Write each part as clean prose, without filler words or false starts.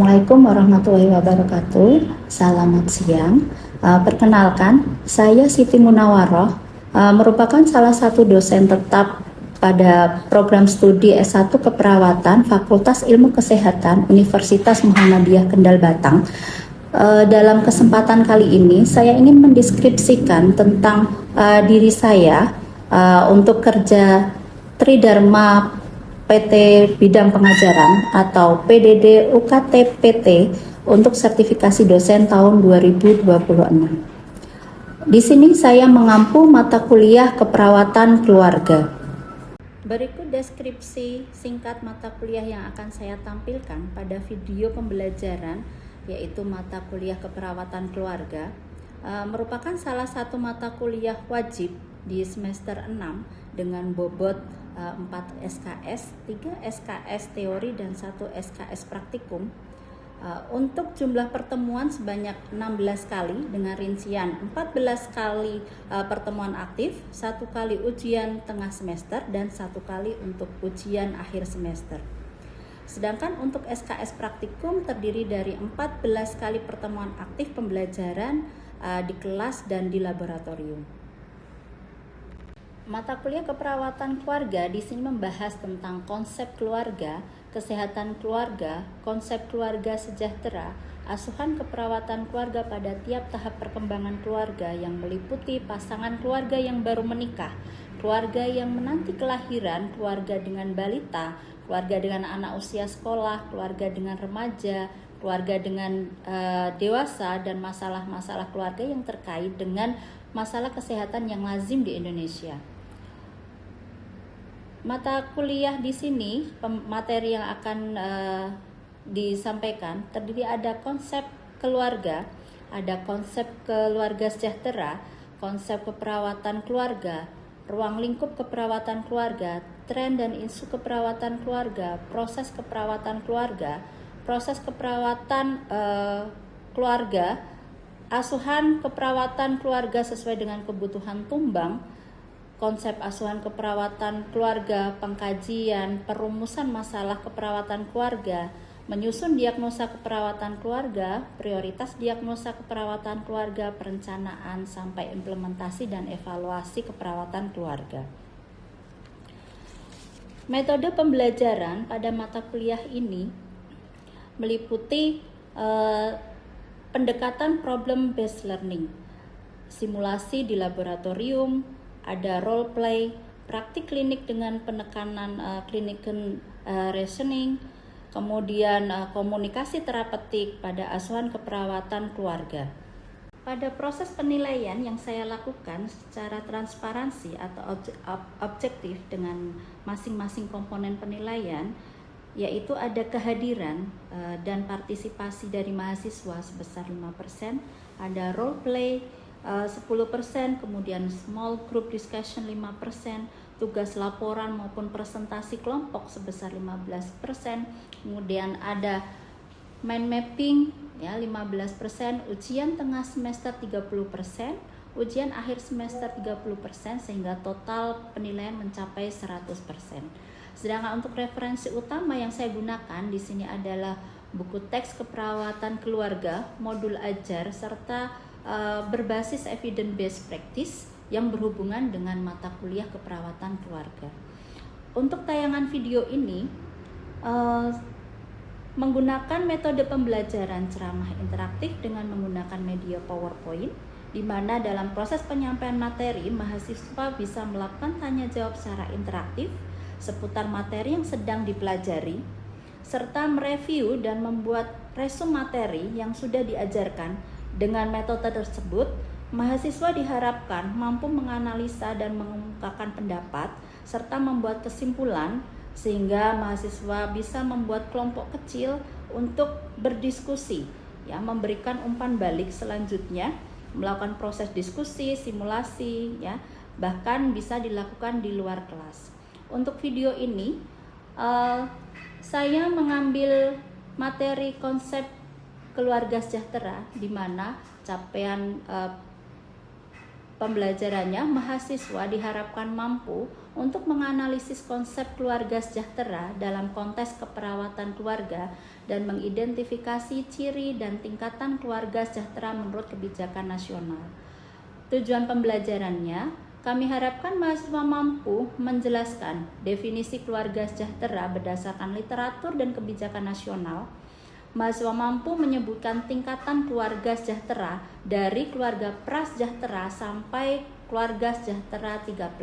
Assalamualaikum warahmatullahi wabarakatuh. Selamat siang. Perkenalkan, saya Siti Munawaroh, merupakan salah satu dosen tetap pada program studi S1 Keperawatan Fakultas Ilmu Kesehatan Universitas Muhammadiyah Kendal Batang. Dalam kesempatan kali ini, saya ingin mendeskripsikan tentang diri saya untuk kerja Tridharma PT Bidang Pengajaran atau PDD UKT PT untuk sertifikasi dosen tahun 2026. Di sini saya mengampu mata kuliah keperawatan keluarga. Berikut deskripsi singkat mata kuliah yang akan saya tampilkan pada video pembelajaran, yaitu mata kuliah keperawatan keluarga. Merupakan salah satu mata kuliah wajib di semester 6 dengan bobot 4 SKS, 3 SKS teori dan 1 SKS praktikum. Untuk jumlah pertemuan sebanyak 16 kali dengan rincian 14 kali pertemuan aktif, 1 kali ujian tengah semester dan 1 kali untuk ujian akhir semester. Sedangkan untuk SKS praktikum terdiri dari 14 kali pertemuan aktif pembelajaran di kelas dan di laboratorium. Mata kuliah keperawatan keluarga di sini membahas tentang konsep keluarga, kesehatan keluarga, konsep keluarga sejahtera, asuhan keperawatan keluarga pada tiap tahap perkembangan keluarga yang meliputi pasangan keluarga yang baru menikah, keluarga yang menanti kelahiran, keluarga dengan balita, keluarga dengan anak usia sekolah, keluarga dengan remaja, keluarga dengan dewasa, dan masalah-masalah keluarga yang terkait dengan masalah kesehatan yang lazim di Indonesia. Mata kuliah di sini, materi yang akan disampaikan terdiri ada konsep keluarga, ada konsep keluarga sejahtera, konsep keperawatan keluarga, ruang lingkup keperawatan keluarga, tren dan isu keperawatan keluarga, proses keperawatan keluarga, proses keperawatan keluarga, asuhan keperawatan keluarga sesuai dengan kebutuhan tumbang, konsep asuhan keperawatan keluarga, pengkajian, perumusan masalah keperawatan keluarga, menyusun diagnosa keperawatan keluarga, prioritas diagnosa keperawatan keluarga, perencanaan sampai implementasi dan evaluasi keperawatan keluarga. Metode pembelajaran pada mata kuliah ini meliputi pendekatan problem based learning, simulasi di laboratorium, ada role play, praktik klinik dengan penekanan clinical reasoning, kemudian komunikasi terapeutik pada asuhan keperawatan keluarga. Pada proses penilaian yang saya lakukan secara transparansi atau objektif dengan masing-masing komponen penilaian, yaitu ada kehadiran dan partisipasi dari mahasiswa sebesar 5%, ada role play 10%, kemudian small group discussion 5%, tugas laporan maupun presentasi kelompok sebesar 15%, kemudian ada mind mapping ya 15%, ujian tengah semester 30%, ujian akhir semester 30%, sehingga total penilaian mencapai 100%. Sedangkan untuk referensi utama yang saya gunakan di sini adalah buku teks keperawatan keluarga, modul ajar, serta berbasis evidence based practice yang berhubungan dengan mata kuliah keperawatan keluarga. Untuk tayangan video ini menggunakan metode pembelajaran ceramah interaktif dengan menggunakan media PowerPoint, di mana dalam proses penyampaian materi mahasiswa bisa melakukan tanya jawab secara interaktif seputar materi yang sedang dipelajari, serta mereview dan membuat resume materi yang sudah diajarkan. Dengan metode tersebut, mahasiswa diharapkan mampu menganalisa dan mengemukakan pendapat serta membuat kesimpulan, sehingga mahasiswa bisa membuat kelompok kecil untuk berdiskusi, ya, memberikan umpan balik selanjutnya, melakukan proses diskusi, simulasi, ya, bahkan bisa dilakukan di luar kelas. Untuk video ini, saya mengambil materi konsep keluarga sejahtera, di mana capaian pembelajarannya, mahasiswa diharapkan mampu untuk menganalisis konsep keluarga sejahtera dalam konteks keperawatan keluarga dan mengidentifikasi ciri dan tingkatan keluarga sejahtera menurut kebijakan nasional. Tujuan pembelajarannya, kami harapkan mahasiswa mampu menjelaskan definisi keluarga sejahtera berdasarkan literatur dan kebijakan nasional. Mahasiswa mampu menyebutkan tingkatan keluarga sejahtera dari keluarga prasejahtera sampai keluarga sejahtera 3+,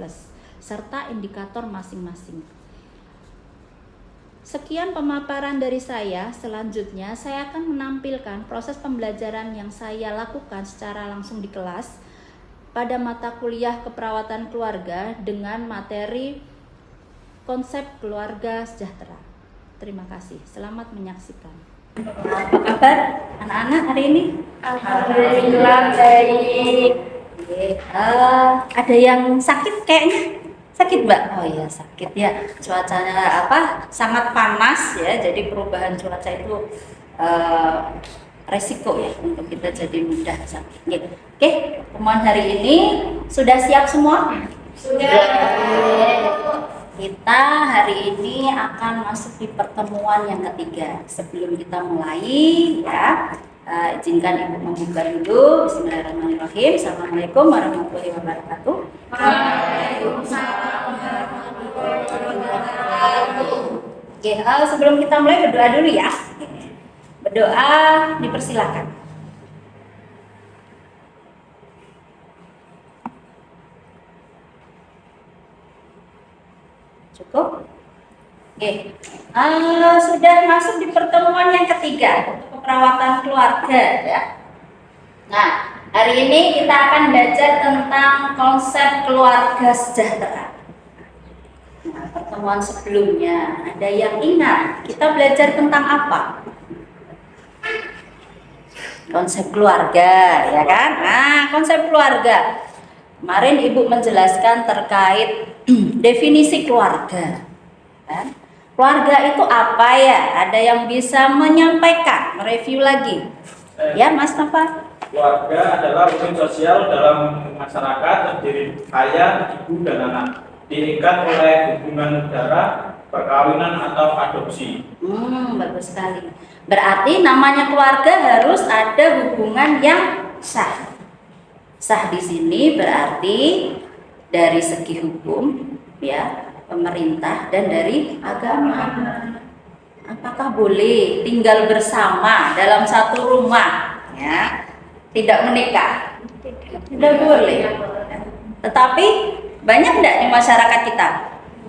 serta indikator masing-masing. Sekian pemaparan dari saya. Selanjutnya saya akan menampilkan proses pembelajaran yang saya lakukan secara langsung di kelas pada mata kuliah keperawatan keluarga dengan materi konsep keluarga sejahtera. Terima kasih. Selamat menyaksikan. Apa kabar anak-anak hari ini? Alhamdulillah baik. Ada yang sakit kayaknya? Sakit Mbak? Oh iya sakit ya. Cuacanya sangat panas ya. Jadi perubahan cuaca itu resiko ya untuk kita jadi mudah sakit. Oke, pertemuan hari ini sudah siap semua? Sudah. Kita hari ini akan masuk di pertemuan yang ketiga. Sebelum kita mulai ya, izinkan Ibu membuka dulu. Bismillahirrahmanirrahim. Assalamualaikum warahmatullahi wabarakatuh. Waalaikumsalam warahmatullahi wabarakatuh. Oke, sebelum kita mulai berdoa dulu ya. Berdoa dipersilakan. Cukup? Oke, sudah masuk di pertemuan yang ketiga untuk keperawatan keluarga ya. Nah, hari ini kita akan belajar tentang konsep keluarga sejahtera. Nah, pertemuan sebelumnya ada yang ingat kita belajar tentang apa? Konsep keluarga, ya kan? Nah, konsep keluarga. Kemarin Ibu menjelaskan terkait definisi keluarga. Kan? Keluarga itu apa ya? Ada yang bisa menyampaikan, mereview lagi. Ya, Mas Nafa? Keluarga adalah unit sosial dalam masyarakat terdiri ayah, ibu, dan anak. Diikat oleh hubungan darah, perkawinan atau adopsi. Bagus sekali. Berarti namanya keluarga harus ada hubungan yang sah. Sah di sini berarti dari segi hukum, ya, pemerintah dan dari agama. Apakah boleh tinggal bersama dalam satu rumah, ya, tidak menikah? Tidak boleh. Tetapi banyak tidak di masyarakat kita?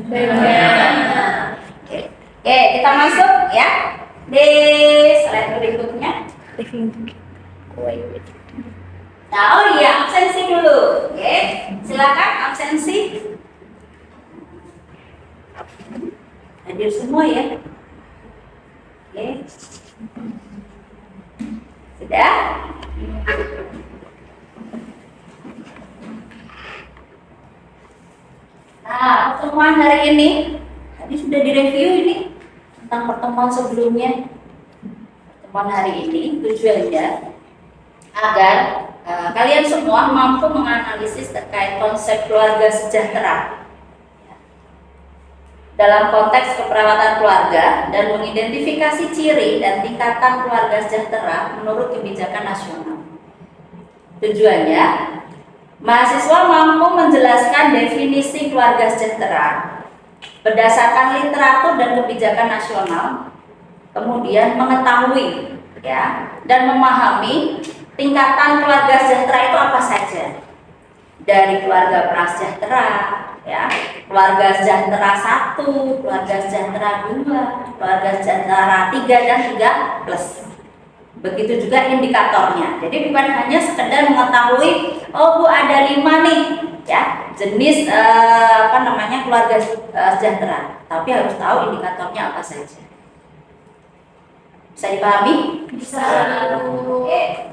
Banyak. Oke, kita masuk ya di slide berikutnya. Nah, oh iya, absensi dulu. Oke, silakan absensi. Hadir semua ya. Oke. Sudah? Nah, pertemuan hari ini tadi sudah direview ini tentang pertemuan sebelumnya. Pertemuan hari ini tujuannya agar kalian semua mampu menganalisis terkait konsep keluarga sejahtera dalam konteks keperawatan keluarga dan mengidentifikasi ciri dan tingkatan keluarga sejahtera menurut kebijakan nasional. Tujuannya, mahasiswa mampu menjelaskan definisi keluarga sejahtera berdasarkan literatur dan kebijakan nasional, kemudian mengetahui ya dan memahami tingkatan keluarga sejahtera itu apa saja, dari keluarga prasejahtera, ya, keluarga sejahtera 1, keluarga sejahtera 2, keluarga sejahtera 3 dan 3+. Begitu juga indikatornya. Jadi bukan hanya sekedar mengetahui, oh Bu ada 5 nih, ya, jenis keluarga sejahtera, tapi harus tahu indikatornya apa saja. Bisa dipahami? Bisa. Oke.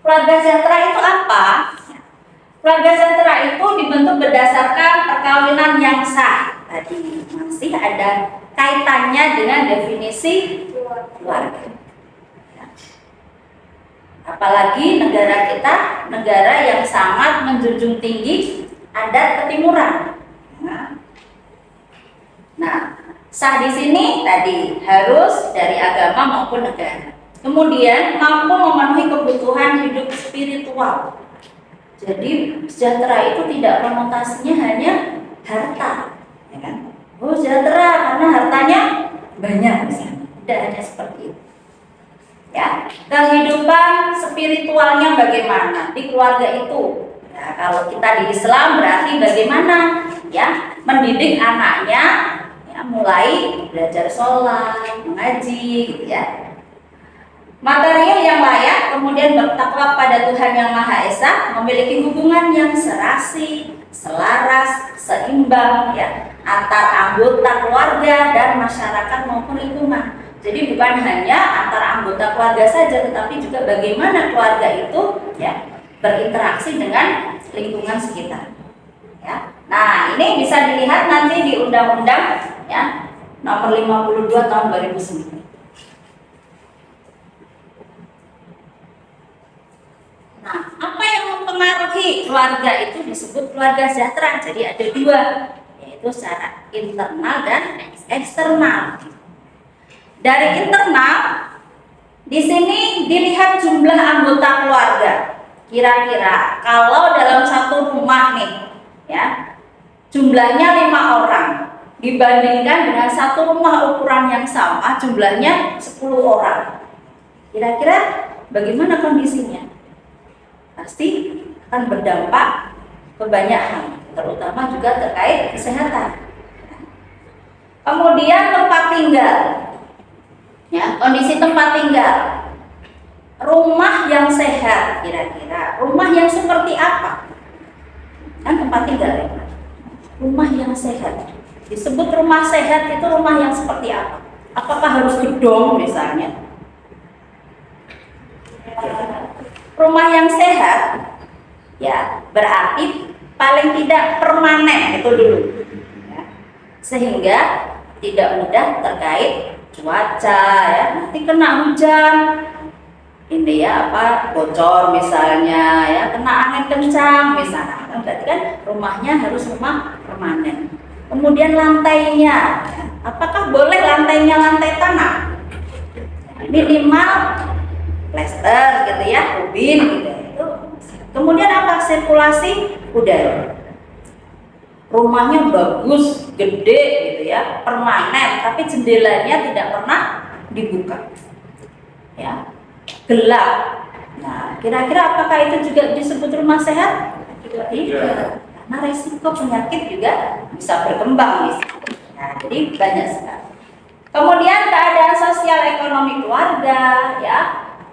Keluarga sejahtera itu apa? Keluarga sejahtera itu dibentuk berdasarkan perkawinan yang sah. Tadi masih ada kaitannya dengan definisi keluarga. Apalagi negara kita, negara yang sangat menjunjung tinggi adat ketimuran. Nah, sah di sini tadi harus dari agama maupun negara. Kemudian mampu memenuhi kebutuhan hidup spiritual. Jadi sejahtera itu tidak konotasinya hanya harta, ya kan? Oh, sejahtera karena hartanya banyak misalnya. Tidak hanya seperti itu. Ya, kehidupan spiritualnya bagaimana di keluarga itu? Ya, kalau kita di Islam berarti bagaimana? Ya, mendidik anaknya, ya, mulai belajar sholat, mengaji, gitu ya. Material yang layak, kemudian bertakwa pada Tuhan Yang Maha Esa, memiliki hubungan yang serasi, selaras, seimbang, ya, antar anggota keluarga dan masyarakat maupun lingkungan. Jadi bukan hanya antar anggota keluarga saja, tetapi juga bagaimana keluarga itu, ya, berinteraksi dengan lingkungan sekitar. Ya. Nah, ini bisa dilihat nanti di Undang-Undang, ya, Nomor 52 Tahun 2009. Nah, apa yang mempengaruhi keluarga itu disebut keluarga sejahtera. Jadi ada dua, yaitu secara internal dan eksternal. Dari internal, di sini dilihat jumlah anggota keluarga. Kira-kira kalau dalam satu rumah nih, ya, jumlahnya 5 orang, dibandingkan dengan satu rumah ukuran yang sama, jumlahnya 10 orang. Kira-kira bagaimana kondisinya? Pasti akan berdampak ke banyak hal, terutama juga terkait kesehatan. Kemudian tempat tinggal, ya, kondisi tempat tinggal. Rumah yang sehat, kira-kira rumah yang seperti apa? Kan tempat tinggal, ya. Rumah yang sehat. Disebut rumah sehat itu rumah yang seperti apa? Apakah harus gedung misalnya? Rumah yang sehat, ya, berarti paling tidak permanen itu dulu, ya. Sehingga tidak mudah terkait cuaca, ya, nanti kena hujan, ini ya apa bocor misalnya, ya, kena angin kencang misalnya, berarti kan rumahnya harus rumah permanen. Kemudian lantainya, ya, apakah boleh lantainya lantai tanah? Minimal plester gitu ya, rubin gitu. Itu. Kemudian apa? Sirkulasi udara. Rumahnya bagus, gede gitu ya, permanen, tapi jendelanya tidak pernah dibuka. Ya. Gelap. Nah, kira-kira apakah itu juga disebut rumah sehat? Tidak. Karena resiko penyakit juga bisa berkembang di situ. Nah, jadi banyak sekali. Kemudian keadaan sosial ekonomi keluarga, ya.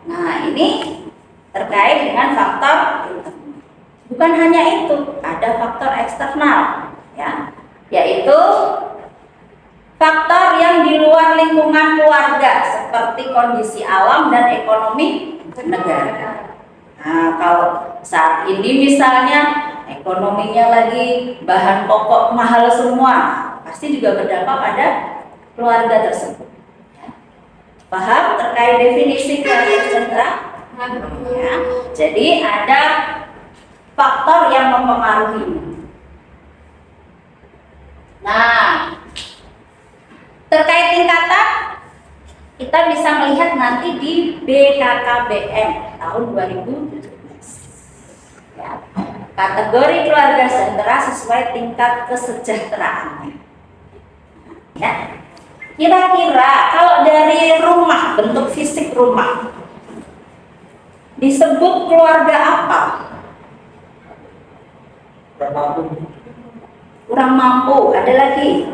Nah, ini terkait dengan faktor internal. Bukan hanya itu, ada faktor eksternal, ya, yaitu faktor yang di luar lingkungan keluarga seperti kondisi alam dan ekonomi negara. Nah, kalau saat ini misalnya ekonominya lagi bahan pokok mahal semua, pasti juga berdampak pada keluarga tersebut. Paham terkait definisi keluarga sejahtera? Ya, jadi ada faktor yang mempengaruhi. Nah, terkait tingkatan kita bisa melihat nanti di BKKBN tahun 2017. Ya, kategori keluarga sejahtera sesuai tingkat kesejahteraannya. Ya. Kira-kira kalau dari rumah, bentuk fisik rumah disebut keluarga apa? Kurang mampu. Ada lagi?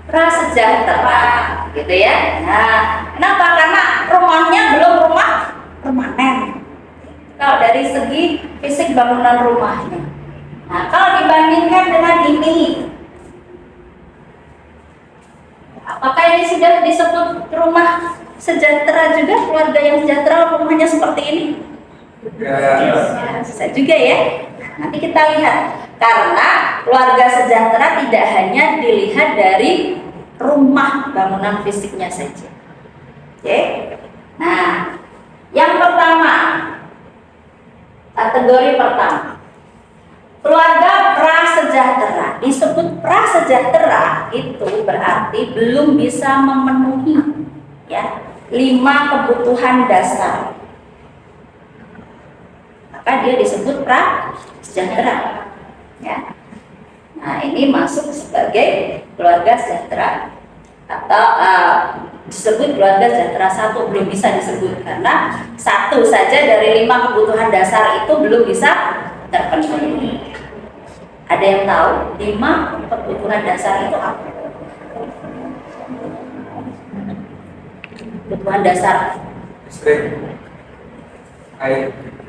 Prasejahtera, gitu ya. Nah, kenapa? Karena rumahnya belum rumah permanen. Kalau dari segi fisik bangunan rumahnya. Nah, kalau dibandingkan dengan ini, apakah ini sudah disebut rumah sejahtera juga, keluarga yang sejahtera rumahnya seperti ini? Ya, bisa juga ya. Nanti kita lihat, karena keluarga sejahtera tidak hanya dilihat dari rumah bangunan fisiknya saja. Oke. Nah, yang pertama, kategori pertama, keluarga prasejahtera. Disebut prasejahtera itu berarti belum bisa memenuhi ya 5 kebutuhan dasar. Maka dia disebut prasejahtera. Ya. Nah, ini masuk sebagai keluarga sejahtera atau disebut keluarga sejahtera 1, belum bisa disebut karena 1 saja dari 5 kebutuhan dasar itu belum bisa terpenuhi. Ada yang tahu 5 kebutuhan dasar itu apa? Kebutuhan dasar. Listrik,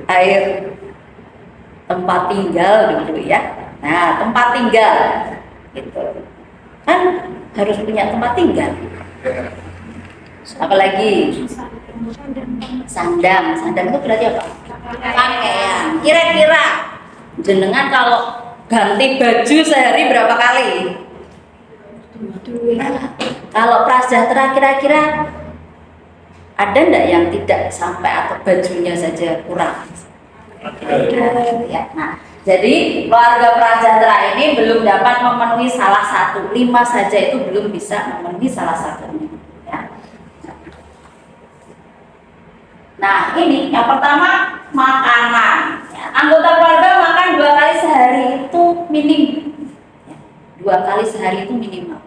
Air, tempat tinggal dulu ya. Nah, tempat tinggal gitu kan harus punya tempat tinggal. Apalagi sandang itu berarti apa? Pakaian. Kira-kira jenengan kalau ganti baju sehari berapa kali? Nah, kalau prasejahtera kira-kira ada enggak yang tidak sampai atau bajunya saja kurang? Ya. Nah, jadi keluarga prasejahtera ini belum dapat memenuhi salah satu, 5 saja itu belum bisa memenuhi salah satunya. Ya. Nah, ini yang pertama makanan. Ya, anggota keluarga makan 2 kali sehari itu minim. Ya, 2 kali sehari itu minimal.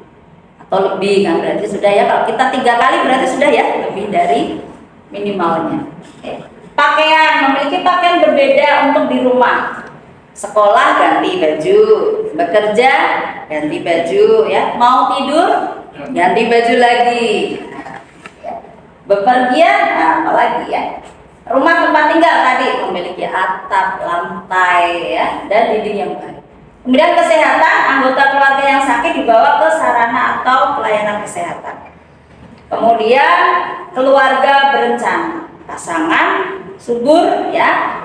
Atau lebih kan berarti sudah ya. Kalau kita 3 kali berarti sudah ya lebih dari minimalnya. Oke. Pakaian, memiliki pakaian berbeda untuk di rumah. Sekolah ganti baju, bekerja ganti baju ya, mau tidur ganti baju lagi. Bepergian, nah, apalagi ya. Rumah tempat tinggal tadi memiliki atap, lantai ya, dan dinding yang baik. Kemudian kesehatan, anggota keluarga yang sakit dibawa ke sarana atau pelayanan kesehatan. Kemudian keluarga berencana, pasangan subur ya,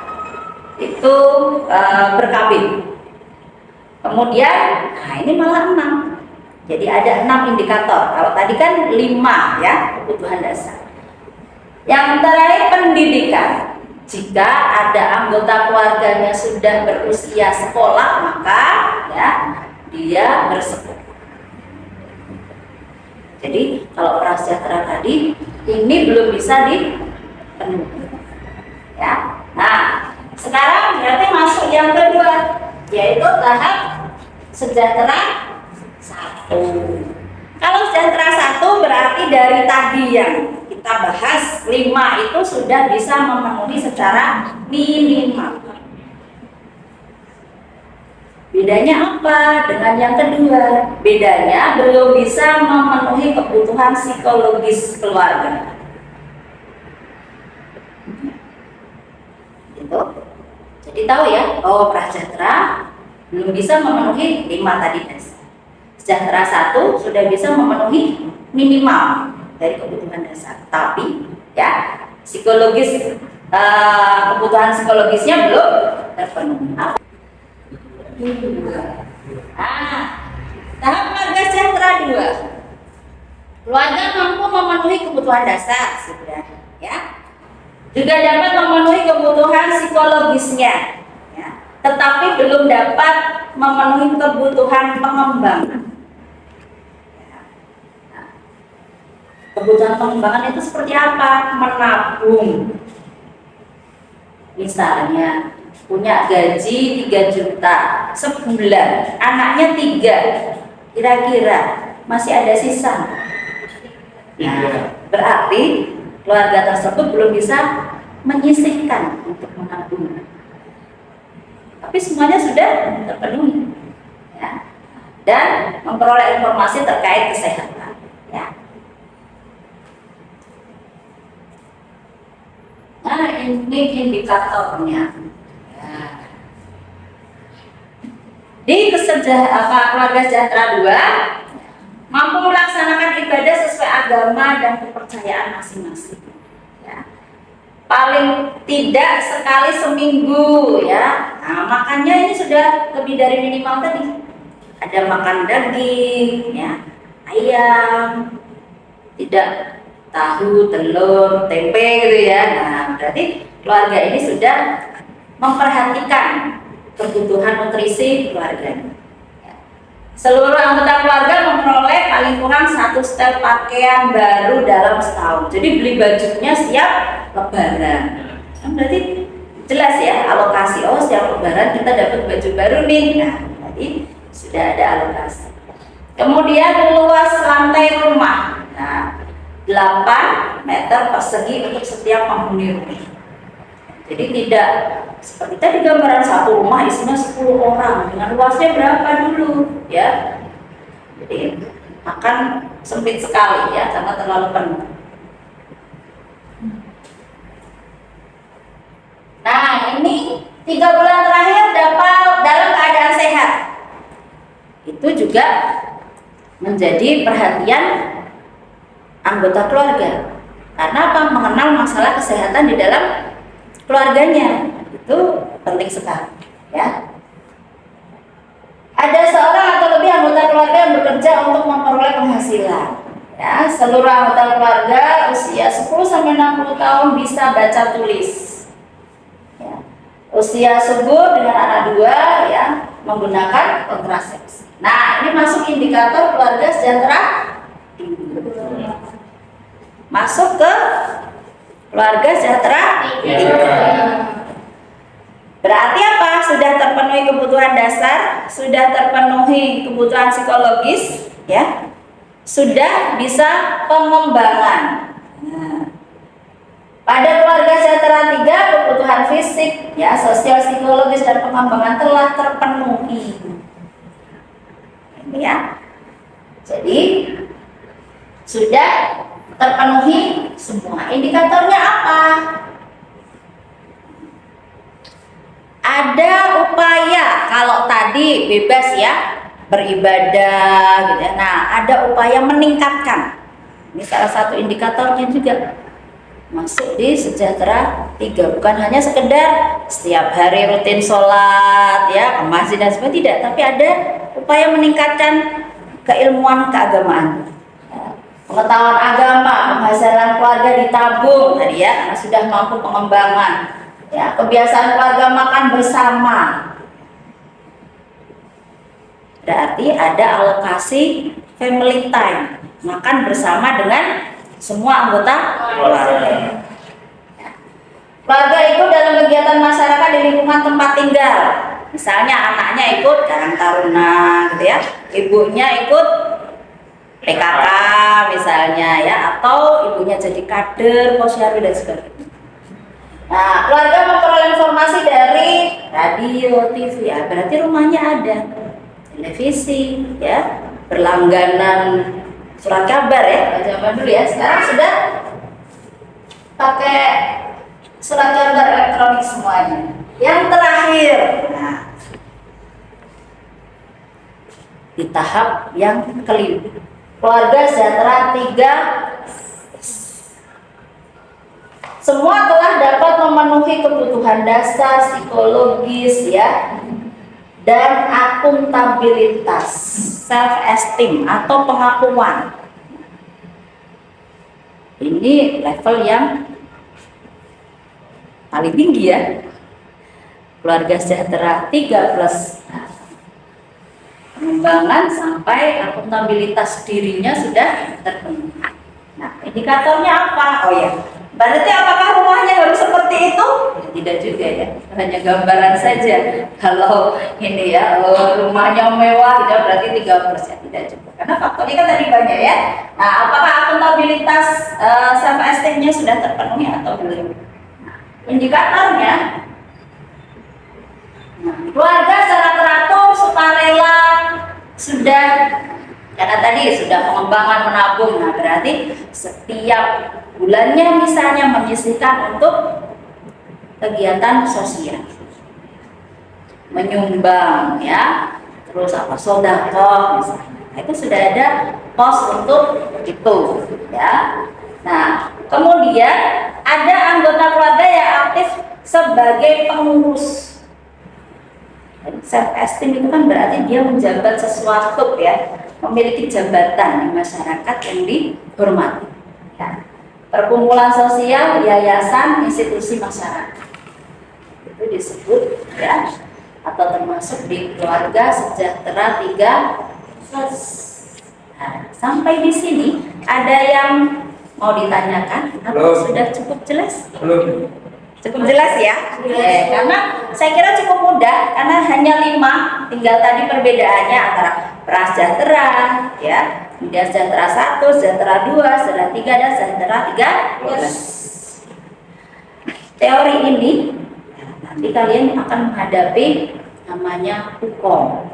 itu berkabin. Kemudian, nah ini malah 6. Jadi ada 6 indikator. Kalau tadi kan 5 ya kebutuhan dasar. Yang terakhir pendidikan. Jika ada anggota keluarganya sudah berusia sekolah, maka ya dia bersekolah. Jadi kalau prasejahtera tadi ini belum bisa dipenuhi. Ya. Nah, sekarang berarti masuk yang kedua, yaitu tahap sejahtera 1. Kalau sejahtera 1 berarti dari tadi yang kita bahas 5 itu sudah bisa memenuhi secara minimal. Bedanya apa dengan yang kedua? Bedanya belum bisa memenuhi kebutuhan psikologis keluarga. Gitu. Jadi tahu ya, oh prasejahtera belum bisa memenuhi 5 tadi dasar. Sejahtera 1 sudah bisa memenuhi minimal dari kebutuhan dasar. Tapi ya psikologis kebutuhan psikologisnya belum terpenuhi. Tahap keluarga sejahtera 2. Keluarga mampu memenuhi kebutuhan dasar sudah ya. Juga dapat memenuhi kebutuhan psikologisnya ya. Tetapi belum dapat memenuhi kebutuhan pengembangan. Kebutuhan pengembangan itu seperti apa? Menabung. Misalnya punya gaji 3 juta sebulan, anaknya 3, kira-kira masih ada sisa. Nah, berarti keluarga tersebut belum bisa menyisihkan untuk menabung. Tapi semuanya sudah terpenuhi. Ya. Dan memperoleh informasi terkait kesehatan. Ya. Nah, ini indikatornya. Ya. Di keluarga sejahtera 2 mampu melaksanakan ibadah sesuai agama dan kepercayaan masing-masing. Ya. Paling tidak sekali seminggu ya. Nah, makannya ini sudah lebih dari minimal tadi. Ada makan daging, ya, ayam, tidak tahu, telur, tempe gitu ya. Nah, berarti keluarga ini sudah memperhatikan kebutuhan nutrisi keluarganya. Seluruh anggota keluarga memperoleh paling kurang 1 setel pakaian baru dalam setahun. Jadi beli bajunya setiap lebaran. Kan berarti jelas ya alokasi. Oh, setiap lebaran kita dapat baju baru nih. Nah, berarti sudah ada alokasi. Kemudian luas lantai rumah. Nah, 8 meter persegi untuk setiap penghuni rumah. Jadi tidak seperti tadi gambaran satu rumah isinya 10 orang dengan luasnya berapa dulu ya. Jadi akan sempit sekali ya karena terlalu penuh. Nah, ini 3 bulan terakhir dapat dalam keadaan sehat. Itu juga menjadi perhatian anggota keluarga. Karena apa? Mengenal masalah kesehatan di dalam keluarganya itu penting sekali ya. Ada seorang atau lebih anggota keluarga yang bekerja untuk memperoleh penghasilan ya. Seluruh anggota keluarga usia 10-60 tahun bisa baca tulis ya. Usia subur dengan anak 2 ya menggunakan kontrasepsi. Nah, ini masuk indikator keluarga sejahtera masuk ke keluarga sejahtera berarti apa? Sudah terpenuhi kebutuhan dasar, sudah terpenuhi kebutuhan psikologis, ya, sudah bisa pengembangan. Nah, pada keluarga sejahtera 3 kebutuhan fisik, ya, sosial, psikologis dan pengembangan telah terpenuhi. Ini ya, jadi sudah terpenuhi semua. Indikatornya apa? Ada upaya, kalau tadi bebas ya beribadah gitu ya. Nah, ada upaya meningkatkan. Ini salah satu indikatornya juga. Masuk di sejahtera 3, bukan hanya sekedar setiap hari rutin sholat ya, ke masjid dan sebagainya, tidak, tapi ada upaya meningkatkan keilmuan keagamaan. Pengetahuan agama, penghasilan keluarga ditabung tadi ya, karena sudah mampu pengembangan. Ya, kebiasaan keluarga makan bersama. Berarti ada alokasi family time, makan bersama dengan semua anggota keluarga. Ya. Keluarga itu dalam kegiatan masyarakat di lingkungan tempat tinggal. Misalnya anaknya ikut Karang Taruna gitu ya, ibunya ikut PKK misalnya ya, atau ibunya jadi kader posyandu dan sebagainya. Nah, keluarga memperoleh informasi dari radio, TV, ya, berarti rumahnya ada televisi, ya, berlangganan surat kabar ya, zaman dulu ya. Sekarang sudah pakai surat kabar elektronik semuanya. Yang terakhir, nah, di tahap yang kelima, keluarga sejahtera 3. Semua telah dapat memenuhi kebutuhan dasar psikologis ya, dan akuntabilitas, self esteem atau pengakuan. Ini level yang paling tinggi ya. Keluarga sejahtera 3+. Pengembangan sampai akuntabilitas dirinya sudah terpenuhi. Nah, indikatornya apa? Oh ya, berarti apakah rumahnya harus seperti itu? Ya, tidak juga ya, hanya gambaran saja. Kalau ini ya, rumahnya mewah, ya, berarti 3+, ya, tidak juga. Karena faktornya kan tadi banyak ya. Nah, apakah akuntabilitas self esteem-nya sudah terpenuhi atau belum? Nah, indikatornya, keluarga secara teratur, sukarela, sudah, karena tadi sudah pengembangan menabung. Nah, berarti setiap bulannya misalnya menyisihkan untuk kegiatan sosial, menyumbang ya, terus apa, sedekah misalnya. Nah, itu sudah ada pos untuk itu ya. Nah, kemudian ada anggota keluarga yang aktif sebagai pengurus. Self esteem itu kan berarti dia menjabat sesuatu ya, memiliki jabatan di masyarakat yang dihormati. Ya. Perkumpulan sosial, yayasan, institusi masyarakat itu disebut ya, atau termasuk di keluarga sejahtera 3. Nah, sampai di sini ada yang mau ditanyakan atau sudah cukup jelas? Belum. Cukup jelas ya? Karena saya kira cukup mudah karena hanya 5, tinggal tadi perbedaannya antara prasejahtera ya, kemudian sejahtera 1, sejahtera 2, sejahtera 3 dan sejahtera 13. Teori ini nanti kalian akan menghadapi namanya hukum.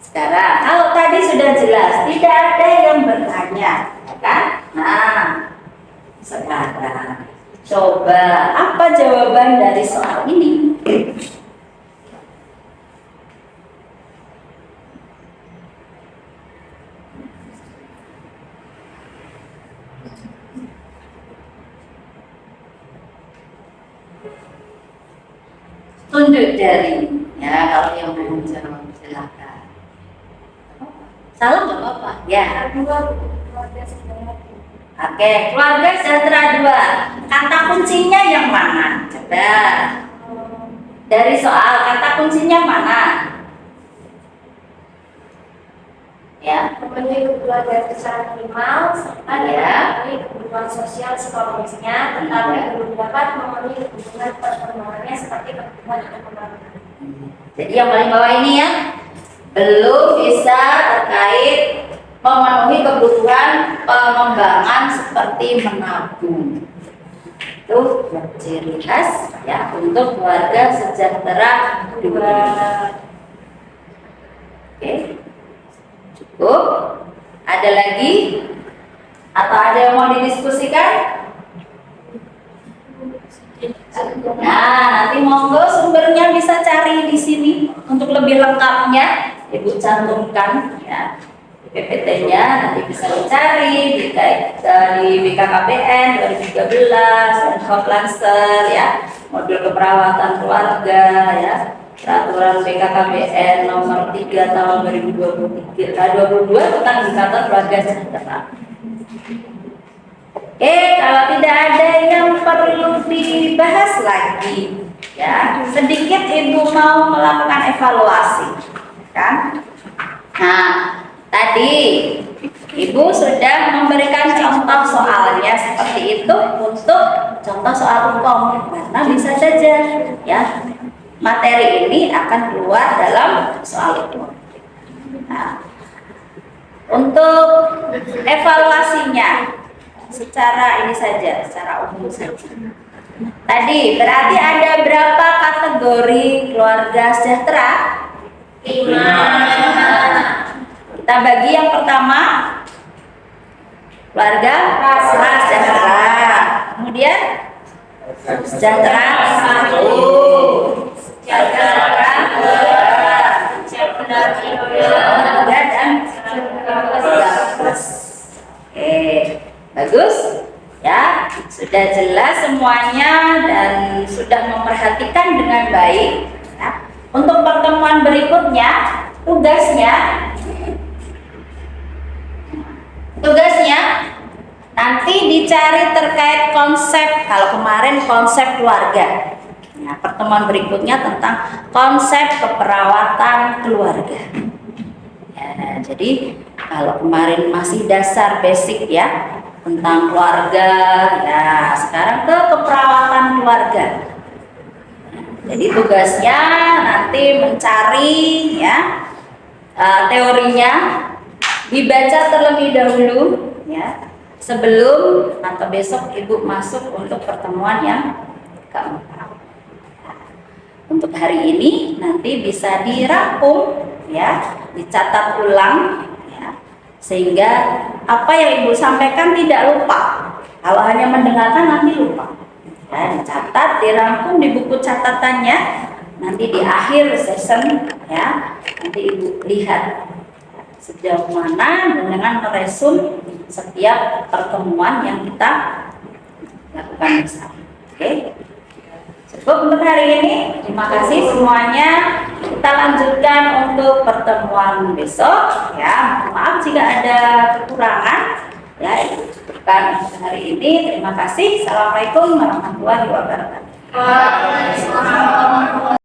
Sekarang kalau tadi sudah jelas, tidak ada yang bertanya, ya kan? Nah, sekarang coba apa jawaban dari soal ini? Tunduk jari. Ya, kalau yang mau jawab silakan. Salah nggak apa-apa. Ya. Oke, keluarga sejahtera 2. Kata kuncinya yang mana? Coba. Dari soal kata kuncinya mana? Ya. Memenuhi kebutuhan secara minimal serta memenuhi kebutuhan sosial psikologisnya, tetapi belum dapat memenuhi kebutuhan perkembangannya seperti kebutuhan untuk pembangunan. Jadi yang paling bawah ini ya, belum bisa terkait memenuhi kebutuhan pengembangan seperti menabung. Itu ciri khas ya untuk keluarga sejahtera 2. Oke. Cukup? Ada lagi? Atau ada yang mau didiskusikan? Nah, nanti monggo sumbernya bisa cari di sini untuk lebih lengkapnya. Ibu cantumkan ya PPT-nya, nanti bisa dicari di BKKBN 2013 dan Hotlancer ya, modul keperawatan keluarga ya. Peraturan BKKBN nomor 3 tahun 2022 tentang indikator keluarga sejahtera. Oke, kalau tidak ada yang perlu dibahas lagi, ya sedikit ibu mau melakukan evaluasi, kan? Nah, tadi ibu sudah memberikan contoh soalnya seperti itu untuk contoh soal hukum, karena bisa saja, ya. Materi ini akan keluar dalam soal itu. Nah, untuk evaluasinya secara ini saja, secara umum saja. Tadi berarti ada berapa kategori keluarga sejahtera? 5. Kita bagi yang pertama keluarga prasejahtera. Kemudian sejahtera 1. Sejahtera 2, sejahtera 3 dan sejahtera 14. Oke, bagus ya, sudah jelas semuanya dan sudah memperhatikan dengan baik ya. Untuk pertemuan berikutnya tugasnya nanti dicari terkait konsep. Kalau kemarin konsep keluarga, nah, pertemuan berikutnya tentang konsep keperawatan keluarga. Ya, jadi kalau kemarin masih dasar basic ya tentang keluarga, ya sekarang ke keperawatan keluarga. Jadi tugasnya nanti mencari ya teorinya, dibaca terlebih dahulu ya sebelum atau besok ibu masuk untuk pertemuan yang keempat. Untuk hari ini nanti bisa dirangkum ya, dicatat ulang ya, sehingga apa yang ibu sampaikan tidak lupa. Kalau hanya mendengarkan nanti lupa ya, dicatat, dirangkum di buku catatannya, nanti di akhir session ya nanti ibu lihat sejauh mana dengan meresum setiap pertemuan yang kita lakukan bersama. Oke, cukup untuk hari ini. Terima kasih semuanya. kita lanjutkan untuk pertemuan besok ya. Maaf jika ada kekurangan ya. Itu cukupkan hari ini. Terima kasih. Assalamualaikum warahmatullahi wabarakatuh. Waalaikumsalam.